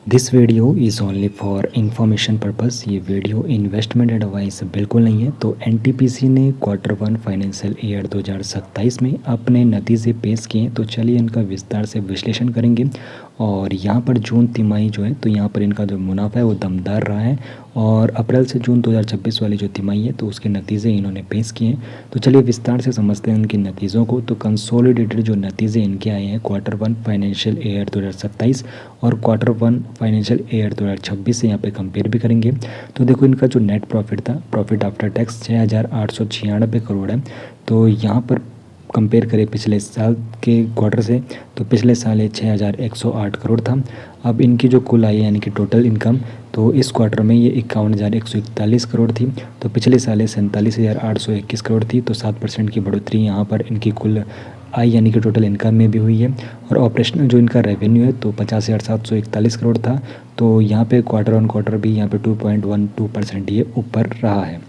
This video is only for information purpose. ये video investment advice बिल्कुल नहीं है। तो एनटीपीसी ने क्वार्टर 1 फाइनेंशियल ईयर 2027 में अपने नतीजे पेश किए, तो चलिए इनका विस्तार से विश्लेषण करेंगे। और यहाँ पर जून तिमाही जो है, तो यहाँ पर इनका जो मुनाफा है वो दमदार रहा है। और अप्रैल से जून 2026 वाली जो तिमाही है, तो उसके नतीजे इन्होंने पेश किए हैं। तो चलिए विस्तार से समझते हैं उनके नतीजों को। तो कंसोलिडेटेड जो नतीजे इनके आए हैं क्वार्टर 1 फाइनेंशियल ईयर 2027 और क्वार्टर 1 फाइनेंशियल ईयर 2026 से यहाँ पे कंपेयर भी करेंगे। तो देखो इनका जो नेट प्रॉफिट था, प्रॉफिट आफ्टर टैक्स 6,896 करोड़ है। तो यहाँ पर कंपेयर करें पिछले साल के क्वार्टर से, तो पिछले साल ये 6,108 करोड़ था। अब इनकी जो कुल आय यानी कि टोटल इनकम, तो इस क्वार्टर में ये 51,141 करोड़ थी। तो पिछले साल ये 47,821 करोड़ थी। तो 7% की बढ़ोतरी यहाँ पर इनकी कुल आय यानी कि टोटल इनकम में भी हुई है। और ऑपरेशनल जो इनका रेवेन्यू है, तो 50,741 करोड़ था। तो यहाँ पे क्वार्टर ऑन क्वार्टर भी यहाँ पे 2.12% ये ऊपर रहा है।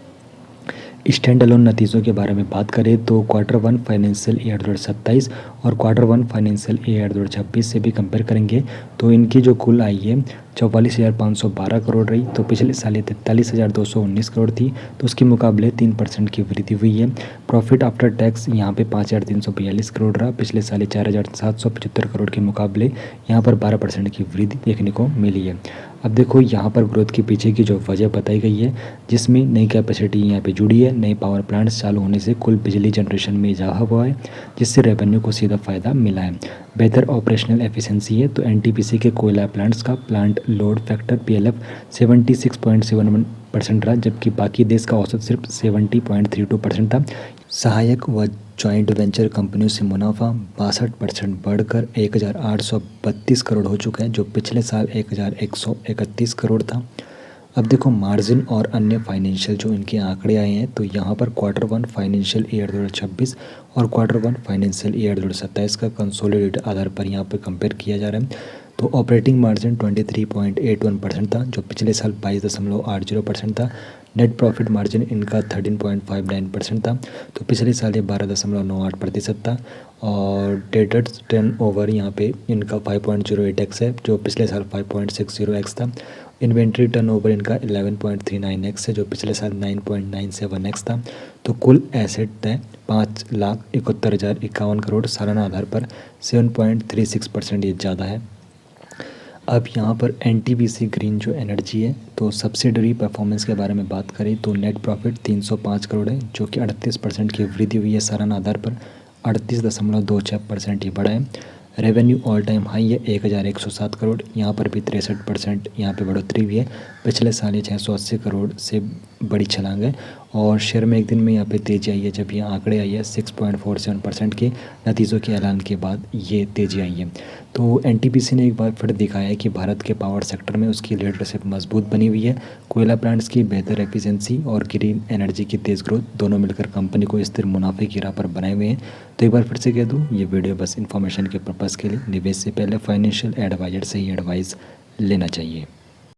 स्टैंड अलोन नतीजों के बारे में बात करें तो क्वार्टर 1 फाइनेंशियल ईयर 2027 और क्वार्टर 1 फाइनेंशियल ईयर 2026 से भी कंपेयर करेंगे, तो इनकी जो कुल आय है 44,512 करोड़ रही। तो पिछले साल ये 43,219 करोड़ थी। तो उसके मुकाबले 3% की वृद्धि हुई है। प्रॉफिट आफ्टर टैक्स यहाँ पे 5,342 करोड़ रहा। पिछले साल 4,775 करोड़ के मुकाबले यहाँ पर 12% की वृद्धि देखने को मिली है। अब देखो यहाँ पर ग्रोथ के पीछे की जो वजह बताई गई है, जिसमें नई कैपेसिटी यहाँ पे जुड़ी है, नए पावर प्लांट्स चालू होने से कुल बिजली जनरेशन में इजाफा हुआ है, जिससे रेवेन्यू को सीधा फ़ायदा मिला है। बेहतर ऑपरेशनल एफिशिएंसी है, तो एनटीपीसी के कोयला प्लांट्स का प्लांट लोड फैक्टर पीएलएफ 76.71% रहा, जबकि बाकी देश का औसत सिर्फ 70.32% था। सहायक व जॉइंट वेंचर कंपनियों से मुनाफा 62% बढ़कर 1,832 करोड़ हो चुका है, जो पिछले साल 1,131 करोड़ था। अब देखो मार्जिन और अन्य फाइनेंशियल जो इनके आंकड़े आए हैं, तो यहाँ पर क्वार्टर 1 फाइनेंशियल ईयर 2026 और क्वार्टर 1 फाइनेंशियल ईयर 2027 का कंसोलिडेटेड आधार पर यहाँ पर कंपेयर किया जा रहा है। तो ऑपरेटिंग मार्जिन 23.81% था, जो पिछले साल 22.80% था। नेट प्रॉफिट मार्जिन इनका 13.59% था, तो पिछले साल ये 12.98% था। और डेटर्स टर्नओवर यहाँ पे इनका 5.08x है, जो पिछले साल 5.60x था। इन्वेंट्री टर्नओवर इनका 11.39x है, जो पिछले साल 9.97x था। तो कुल एसेट है 5,71,051 करोड़, सालाना आधार पर 7.36% ये ज़्यादा है। अब यहाँ पर एनटीपीसी ग्रीन जो एनर्जी है, तो सब्सिडरी परफॉर्मेंस के बारे में बात करें तो नेट प्रॉफिट 305 करोड़ है, जो कि 38% की वृद्धि हुई है। सालाना आधार पर 38.26% ही बढ़ा है। रेवेन्यू ऑल टाइम हाई है 1,107 करोड़, यहाँ पर भी 63% यहाँ पे बढ़ोतरी हुई है। पिछले साल ये 680 करोड़ से बड़ी छलांग है। और शेयर में एक दिन में यहाँ पे तेज़ी आई है, जब ये आंकड़े आई है 6.47% के नतीजों के ऐलान के बाद ये तेज़ी आई है। तो एनटीपीसी ने एक बार फिर दिखाया है कि भारत के पावर सेक्टर में उसकी लीडरशिप मजबूत बनी हुई है। कोयला प्लांट्स की बेहतर एफिशिएंसी और ग्रीन एनर्जी की तेज़ ग्रोथ दोनों मिलकर कंपनी को स्थिर मुनाफे की राह पर बनाए हुए हैं। तो एक बार फिर से कह दूँ, ये वीडियो बस इन्फॉर्मेशन के पर्पज़ के लिए, निवेश से पहले फाइनेंशियल एडवाइजर से ही एडवाइस लेना चाहिए।